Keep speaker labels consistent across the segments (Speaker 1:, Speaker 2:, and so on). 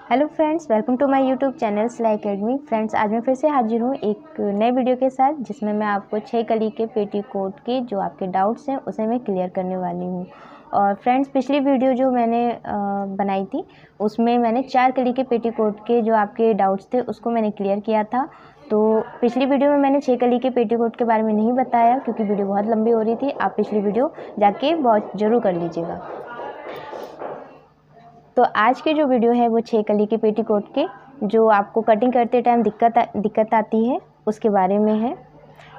Speaker 1: Hello friends, welcome to my YouTube channel Silai academy. Friends, आज मैं फिर से हाजिर हूँ एक नए वीडियो के साथ, जिसमें मैं आपको 6 कली के पेटीकोट के जो आपके डाउट्स हैं उसे मैं क्लियर करने वाली हूँ। और फ्रेंड्स, पिछली वीडियो जो मैंने बनाई थी उसमें मैंने 4 कली के पेटीकोट के जो आपके डाउट्स थे उसको मैंने क्लियर किया था। तो पिछली वीडियो में मैंने 6 कली के पेटीकोट के बारे में नहीं बताया क्योंकि वीडियो बहुत लंबी हो रही थी। आप पिछली वीडियो जाके वॉच ज़रूर कर लीजिएगा। तो आज की जो वीडियो है वो 6 कली के पेटीकोट के जो आपको कटिंग करते टाइम दिक्कत आती है उसके बारे में है।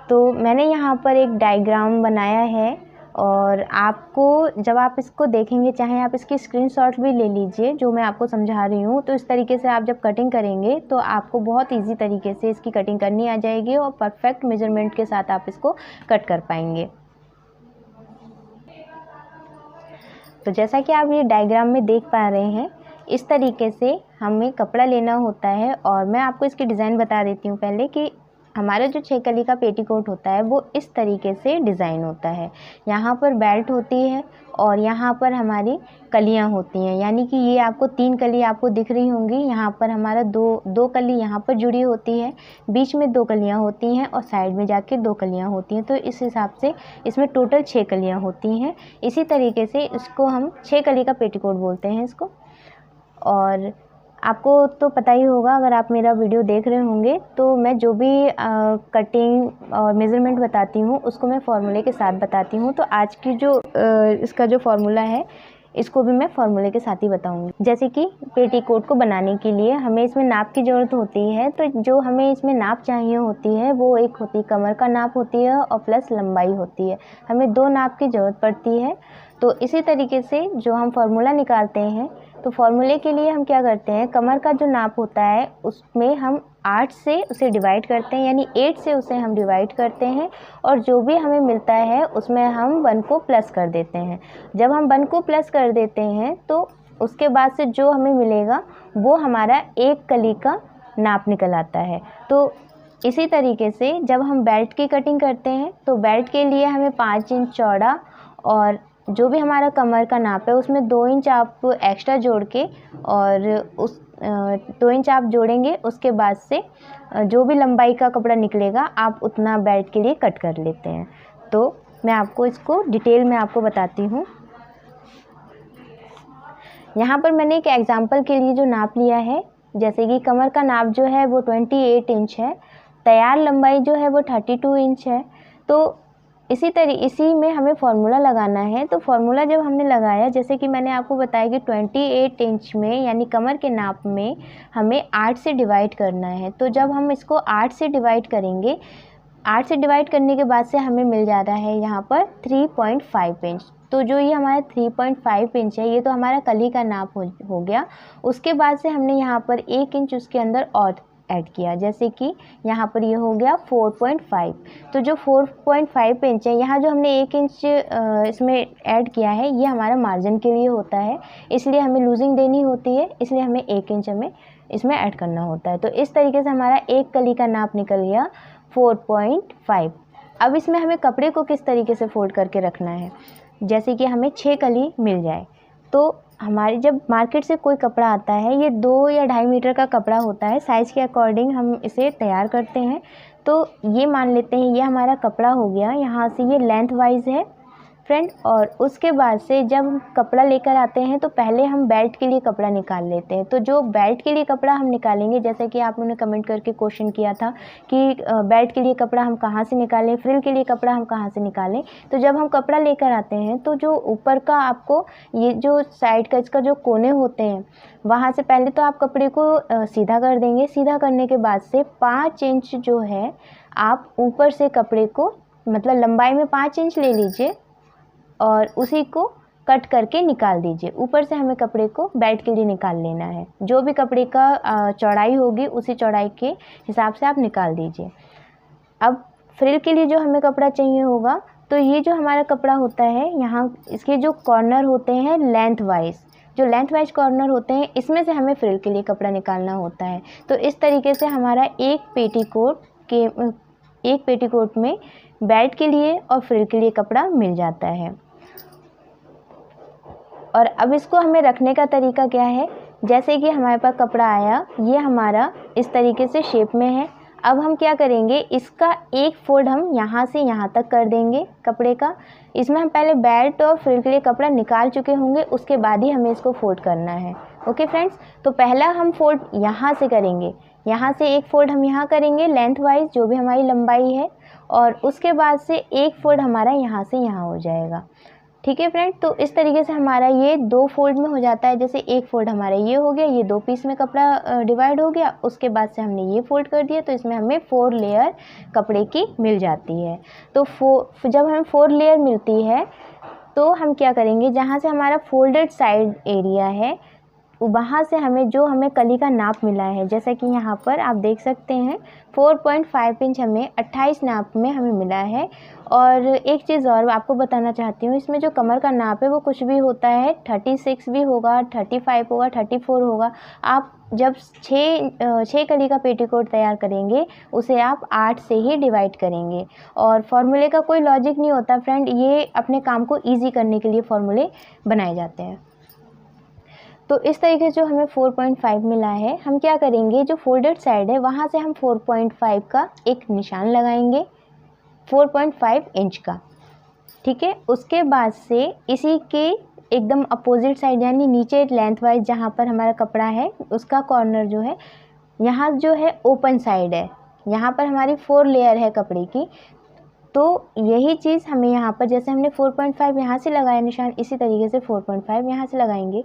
Speaker 1: तो मैंने यहाँ पर एक डायग्राम बनाया है और आपको जब आप इसको देखेंगे, चाहे आप इसकी स्क्रीनशॉट भी ले लीजिए जो मैं आपको समझा रही हूँ, तो इस तरीके से आप जब कटिंग करेंगे तो आपको बहुत ईजी तरीके से इसकी कटिंग करनी आ जाएगी और परफेक्ट मेजरमेंट के साथ आप इसको कट कर पाएंगे। तो जैसा कि आप ये डायग्राम में देख पा रहे हैं, इस तरीके से हमें कपड़ा लेना होता है। और मैं आपको इसकी डिज़ाइन बता देती हूँ पहले कि हमारा जो 6 कली का पेटीकोट होता है वो इस तरीके से डिज़ाइन होता है। यहाँ पर बेल्ट होती है और यहाँ पर हमारी कलियाँ होती हैं, यानी कि ये आपको 3 कली आपको दिख रही होंगी। यहाँ पर हमारा दो कली यहाँ पर जुड़ी होती है, बीच में 2 कलियाँ होती हैं और साइड में जाके 2 कलियाँ होती हैं। तो इस हिसाब से इसमें टोटल 6 कलियाँ होती हैं। इसी तरीके से इसको हम 6 कली का पेटीकोट बोलते हैं इसको। और आपको तो पता ही होगा, अगर आप मेरा वीडियो देख रहे होंगे तो मैं जो भी कटिंग और मेज़रमेंट बताती हूँ उसको मैं फार्मूले के साथ बताती हूँ। तो आज की जो इसका जो फार्मूला है इसको भी मैं फार्मूले के साथ ही बताऊंगी। जैसे कि पेटीकोट को बनाने के लिए हमें इसमें नाप की ज़रूरत होती है। तो जो हमें इसमें नाप चाहिए होती है वो एक होती है कमर का नाप होती है और प्लस लंबाई होती है। हमें 2 नाप की ज़रूरत पड़ती है। तो इसी तरीके से जो हम फार्मूला निकालते हैं, तो फार्मूले के लिए हम क्या करते हैं, कमर का जो नाप होता है उसमें हम 8 से उसे डिवाइड करते हैं, यानी 8 से उसे हम डिवाइड करते हैं और जो भी हमें मिलता है उसमें हम 1 को प्लस कर देते हैं। जब हम 1 को प्लस कर देते हैं तो उसके बाद से जो हमें मिलेगा वो हमारा 1 कली का नाप निकल आता है। तो इसी तरीके से जब हम बेल्ट की कटिंग करते हैं तो बेल्ट के लिए हमें 5 इंच चौड़ा और जो भी हमारा कमर का नाप है उसमें 2 इंच आप एक्स्ट्रा जोड़ के और उस 2 इंच आप जोड़ेंगे, उसके बाद से जो भी लंबाई का कपड़ा निकलेगा आप उतना बेल्ट के लिए कट कर लेते हैं। तो मैं आपको इसको डिटेल में आपको बताती हूँ। यहाँ पर मैंने एक एग्जांपल के लिए जो नाप लिया है, जैसे कि कमर का नाप जो है वो 28 इंच है, तैयार लंबाई जो है वो 32 इंच है। तो इसी में हमें फार्मूला लगाना है। तो फार्मूला जब हमने लगाया, जैसे कि मैंने आपको बताया कि 28 इंच में यानी कमर के नाप में हमें 8 से डिवाइड करना है। तो जब हम इसको 8 से डिवाइड करेंगे, 8 से डिवाइड करने के बाद से हमें मिल जाता है यहाँ पर 3.5 इंच। तो जो ये हमारा 3.5 इंच है ये तो हमारा कली का नाप हो गया। उसके बाद से हमने यहाँ पर 1 इंच उसके अंदर और ऐड किया, जैसे कि यहाँ पर ये हो गया 4.5। तो जो 4.5 इंच है, यहाँ जो हमने 1 इंच इसमें ऐड किया है ये हमारा मार्जिन के लिए होता है, इसलिए हमें लूजिंग देनी होती है, इसलिए हमें 1 इंच हमें इसमें ऐड करना होता है। तो इस तरीके से हमारा 1 कली का नाप निकल गया 4.5। अब इसमें हमें कपड़े को किस तरीके से फोल्ड करके रखना है, जैसे कि हमें 6 कली मिल जाए। तो हमारे जब मार्केट से कोई कपड़ा आता है, ये 2 या 2.5 मीटर का कपड़ा होता है, साइज़ के अकॉर्डिंग हम इसे तैयार करते हैं। तो ये मान लेते हैं ये हमारा कपड़ा हो गया, यहाँ से ये लेंथ वाइज है फ्रेंड। और उसके बाद से जब हम कपड़ा लेकर आते हैं तो पहले हम बेल्ट के लिए कपड़ा निकाल लेते हैं। तो जो बेल्ट के लिए कपड़ा हम निकालेंगे, जैसे कि आप लोगों ने कमेंट करके क्वेश्चन किया था कि बेल्ट के लिए कपड़ा हम कहाँ से निकालें, फ्रिल के लिए कपड़ा हम कहाँ से निकालें। तो जब हम कपड़ा लेकर आते हैं तो जो ऊपर का आपको ये जो साइड का इसका जो कोने होते हैं वहाँ से पहले तो आप कपड़े को सीधा कर देंगे। सीधा करने के बाद से 5 इंच जो है आप ऊपर से कपड़े को, मतलब लंबाई में 5 इंच ले लीजिए और उसी को कट करके निकाल दीजिए। ऊपर से हमें कपड़े को बेल्ट के लिए निकाल लेना है। जो भी कपड़े का चौड़ाई होगी उसी चौड़ाई के हिसाब से आप निकाल दीजिए। अब फ्रिल के लिए जो हमें कपड़ा चाहिए होगा, तो ये जो हमारा कपड़ा होता है यहाँ इसके जो कॉर्नर होते हैं लेंथ वाइज, जो लेंथ वाइज कॉर्नर होते हैं इसमें से हमें फ्रिल के लिए कपड़ा निकालना होता है। तो इस तरीके से हमारा एक पेटीकोट में बेल्ट के लिए और फ्रिल के लिए कपड़ा मिल जाता है। और अब इसको हमें रखने का तरीका क्या है, जैसे कि हमारे पास कपड़ा आया, ये हमारा इस तरीके से शेप में है। अब हम क्या करेंगे, इसका एक फोल्ड हम यहाँ से यहाँ तक कर देंगे कपड़े का। इसमें हम पहले बेल्ट और फ्रिल के लिए कपड़ा निकाल चुके होंगे, उसके बाद ही हमें इसको फोल्ड करना है। ओके फ्रेंड्स, तो पहला हम फोल्ड यहाँ से करेंगे, यहाँ से एक फोल्ड हम यहाँ करेंगे लेंथ वाइज जो भी हमारी लंबाई है, और उसके बाद से एक फोल्ड हमारा यहाँ से यहाँ हो जाएगा। ठीक है फ्रेंड, तो इस तरीके से हमारा ये 2 फोल्ड में हो जाता है। जैसे एक फोल्ड हमारा ये हो गया, ये 2 पीस में कपड़ा डिवाइड हो गया, उसके बाद से हमने ये फोल्ड कर दिया, तो इसमें हमें 4 लेयर कपड़े की मिल जाती है। तो जब हमें 4 लेयर मिलती है तो हम क्या करेंगे, जहाँ से हमारा फोल्डेड साइड एरिया है वहाँ से हमें कली का नाप मिला है, जैसा कि यहाँ पर आप देख सकते हैं 4.5 इंच हमें 28 नाप में हमें मिला है। और एक चीज़ और आपको बताना चाहती हूँ, इसमें जो कमर का नाप है वो कुछ भी होता है, 36 भी होगा, 35 होगा, 34 होगा। आप जब 6 कली का पेटीकोट तैयार करेंगे उसे आप 8 से ही डिवाइड करेंगे। और फॉर्मूले का कोई लॉजिक नहीं होता फ्रेंड, ये अपने काम को ईजी करने के लिए फॉर्मूले बनाए जाते हैं। तो इस तरीके से जो हमें 4.5 मिला है, हम क्या करेंगे, जो फोल्डेड साइड है वहाँ से हम 4.5 का एक निशान लगाएंगे, 4.5 इंच का। ठीक है, उसके बाद से इसी के एकदम अपोजिट साइड यानी नीचे लेंथ वाइज जहाँ पर हमारा कपड़ा है उसका कॉर्नर जो है, यहाँ जो है ओपन साइड है, यहाँ पर हमारी 4 लेयर है कपड़े की। तो यही चीज़ हमें यहाँ पर, जैसे हमने 4.5 यहाँ से लगाया निशान, इसी तरीके से 4.5 यहाँ से लगाएंगे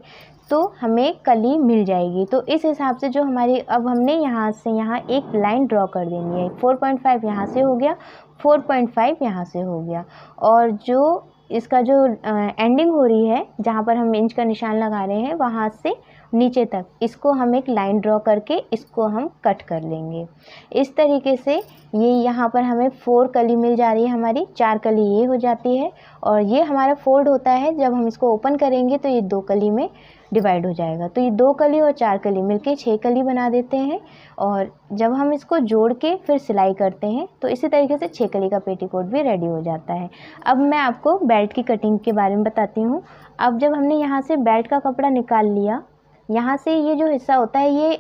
Speaker 1: तो हमें कली मिल जाएगी। तो इस हिसाब से जो हमारी, अब हमने यहाँ से यहाँ एक लाइन ड्रॉ कर देनी है। 4.5 यहाँ से हो गया, 4.5 यहाँ से हो गया, और जो इसका जो एंडिंग हो रही है जहाँ पर हम इंच का निशान लगा रहे हैं वहाँ से नीचे तक इसको हम एक लाइन ड्रॉ करके इसको हम कट कर लेंगे। इस तरीके से ये यहाँ पर हमें 4 कली मिल जा रही है, हमारी 4 कली ये हो जाती है, और ये हमारा फोल्ड होता है। जब हम इसको ओपन करेंगे तो ये 2 कली में डिवाइड हो जाएगा। तो ये 2 कली और 4 कली मिलके 6 कली बना देते हैं, और जब हम इसको जोड़ के फिर सिलाई करते हैं तो इसी तरीके से 6 कली का पेटीकोट भी रेडी हो जाता है। अब मैं आपको बेल्ट की कटिंग के बारे में बताती हूँ। अब जब हमने यहाँ से बेल्ट का कपड़ा निकाल लिया, यहाँ से ये जो हिस्सा होता है ये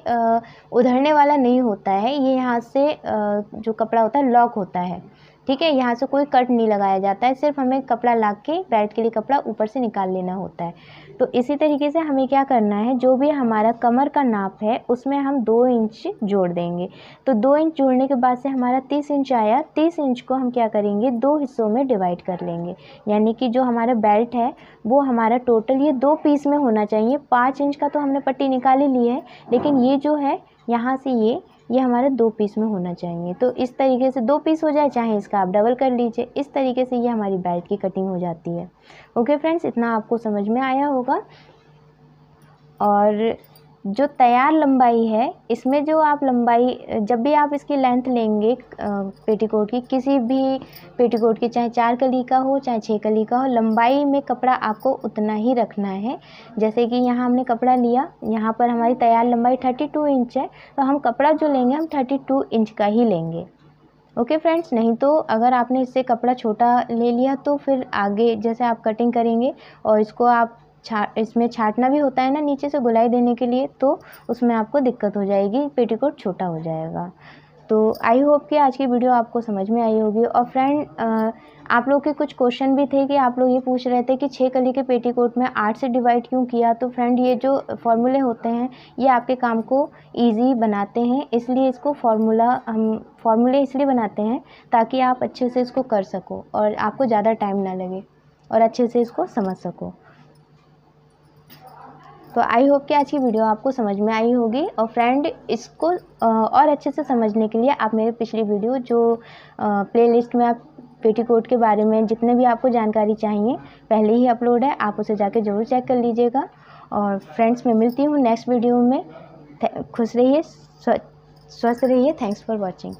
Speaker 1: उधरने वाला नहीं होता है, ये यहाँ से जो कपड़ा होता है लॉक होता है। ठीक है, यहाँ से कोई कट नहीं लगाया जाता है, सिर्फ हमें कपड़ा ला के बेल्ट के लिए कपड़ा ऊपर से निकाल लेना होता है। तो इसी तरीके से हमें क्या करना है, जो भी हमारा कमर का नाप है उसमें हम 2 इंच जोड़ देंगे। तो 2 इंच जोड़ने के बाद से हमारा 30 इंच आया, 30 इंच को हम क्या करेंगे, 2 हिस्सों में डिवाइड कर लेंगे। यानी कि जो हमारा बेल्ट है वो हमारा टोटल ये 2 पीस में होना चाहिए। 5 इंच का तो हमने पट्टी निकाल ही ली है, लेकिन ये जो है यहाँ से ये हमारे 2 पीस में होना चाहिए। तो इस तरीके से 2 पीस हो जाए, चाहे इसका आप डबल कर लीजिए। इस तरीके से ये हमारी बेल्ट की कटिंग हो जाती है। ओके फ्रेंड्स, इतना आपको समझ में आया होगा। और जो तैयार लंबाई है, इसमें जो आप लंबाई, जब भी आप इसकी लेंथ लेंगे पेटीकोट की, किसी भी पेटीकोट की, चाहे 4 कली का हो चाहे 6 कली का हो, लंबाई में कपड़ा आपको उतना ही रखना है। जैसे कि यहाँ हमने कपड़ा लिया, यहाँ पर हमारी तैयार लंबाई 32 इंच है, तो हम कपड़ा जो लेंगे हम 32 इंच का ही लेंगे। ओके फ्रेंड्स, नहीं तो अगर आपने इससे कपड़ा छोटा ले लिया तो फिर आगे जैसे आप कटिंग करेंगे और इसको आप इसमें छाटना भी होता है ना नीचे से गोलाई देने के लिए, तो उसमें आपको दिक्कत हो जाएगी, पेटीकोट छोटा हो जाएगा। तो आई होप कि आज की वीडियो आपको समझ में आई होगी। और फ्रेंड, आप लोग के कुछ क्वेश्चन भी थे कि आप लोग ये पूछ रहे थे कि 6 कली के पेटीकोट में 8 से डिवाइड क्यों किया। तो फ्रेंड, ये जो फॉर्मूले होते हैं ये आपके काम को ईजी बनाते हैं, इसलिए इसको फॉर्मूले इसलिए बनाते हैं ताकि आप अच्छे से इसको कर सको और आपको ज़्यादा टाइम ना लगे और अच्छे से इसको समझ सको। तो आई होप कि आज की वीडियो आपको समझ में आई होगी। और फ्रेंड, इसको और अच्छे से समझने के लिए आप मेरे पिछली वीडियो जो प्लेलिस्ट में आप पेटीकोट के बारे में जितने भी आपको जानकारी चाहिए पहले ही अपलोड है, आप उसे जाके ज़रूर चेक कर लीजिएगा। और फ्रेंड्स, मैं मिलती हूँ नेक्स्ट वीडियो में। खुश रहिए, स्वस्थ रहिए। Thanks for watching.